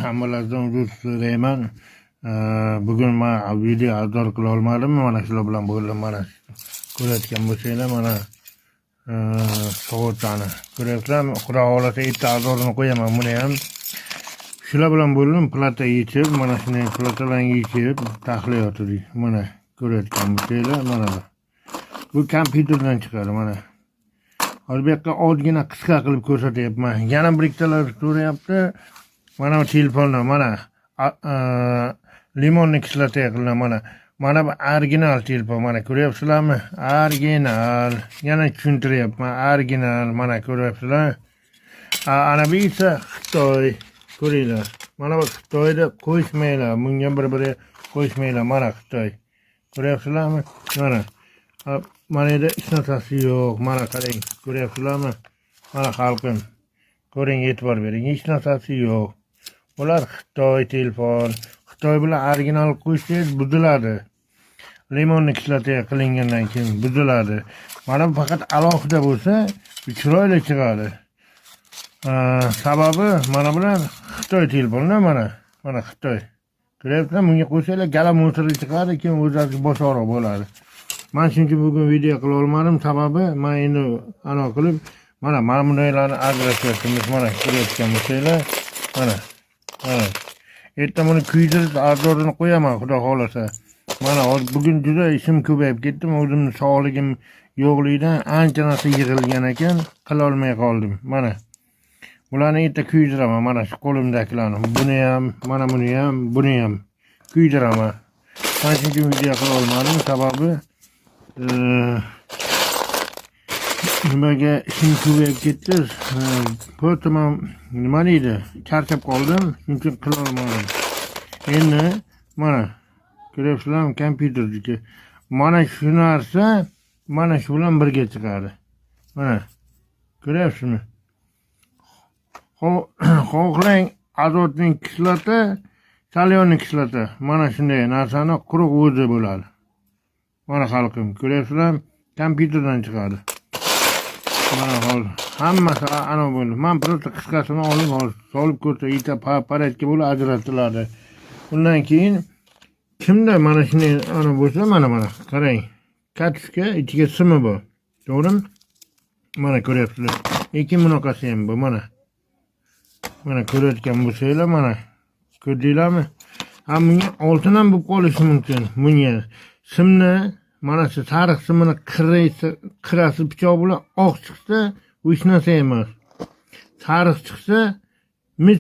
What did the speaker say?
Hammalardan uzr so'rayman. Bugun men video azdor qila olmadim. Mana shular bilan bo'ldim. Mana ko'rayotgan bo'lsanglar, mana sovuqchani ko'ryapsizlarmi? Xudo xolasa bitta azdorini qo'yaman buni ham. Shular bilan bo'ldim. Plata yechib, mana shunday platalarni yechib taxlayotdik. Mana ko'rayotgan bo'lsanglar, mana bu kompyuterdan chiqadi mana. Hozir bu yoqqa ozgina qisqa qilib ko'rsatyapman. Yana bir ikkitalar so'rayapti. Mana bu telefonlar mana limonni kislota qilingan mana bu original telefon, mana ko'ryapsizlarmi? Original. Yana tushuntiryapman. Original, mana ko'ryapsizlar. Ana bu esa Xitoy. Ko'ringlar. Mana bu Xitoyda qo'yishmaylar. Bunga bir-biri qo'yishmaylar. Mana Xitoy. Ko'ryapsizlarmi? Mana yerda hech narsasi yo'q. Mana qarang. Ko'ryapsizlarmi? Mana xalqim. Ko'ring, e'tibor bering. Hech narsasi yo'q. Bular Xitoy telefon. Xitoy bilan original qo'ysangiz buziladi. Limonni kislota qilingandan keyin buziladi. Mana bu faqat alohida bo'lsa, chiroyli chiqadi. Sababi mana bular Xitoy telefonlar mana Xitoy. Ko'ryapsizlar, bunga qo'shsanglar gala musori chiqadi, keyin o'zlari boshoqroq bo'ladi. Men chunki bugun video qila olmadim, sababi men endi ana qilib mana bunaylarni ajratyapmiz. Mana ko'rayotgan bo'lsanglar, mana erta buni kuydirib azdorini qo'yaman, xudo xolasa. Mana bugun juda ishim ko'payib ketdi. O'zimning sog'ligim yo'qligidan ancha narsa yig'ilgan ekan, qila olmay qoldim. Mana bularni erta kuydiraman. Mana shu qo'limdagilarni. Buni ham, mana buni ham, buni ham kuydiraman. Men chunki video qila olmadim, sababi nimaga ishim ko'payib ketdi. Просто men nima deydi, charchab qoldim, shuning uchun qila olmadim. Endi mana ko'ryapsizlarmi, kompyuterniki. Mana shu narsa mana shu bilan birga chiqadi. Mana ko'ryapsizmi? Xohlang azotning kislota, salionning kislota. Mana shunday narsani quruq o'zi bo'ladi. Mana xalqim, ko'ryapsizlarmi? Kompyuterdan chiqadi. Mana hozir hammasi ana bo'ldi. Men просто qisqasini olib hozir solib ko'rsa, ita paratga bo'lib ajratiladi. Undan keyin kimda mana shunday ana bo'lsa, mana qarang. Katushka ichiga simi bor. To'g'rimi? Mana ko'ryapsizlar. Lekin bunaqasi ham bor, mana. Mana ko'rayotgan bo'lsanglar, mana ko'rdinglarmi? Bunga oltin ham bo'lib qolishi mumkin. Bunga simni mana shu sariq simini qirasi pichoq bilan oq chiqsa, u hech narsa emas. Sariq chiqsa,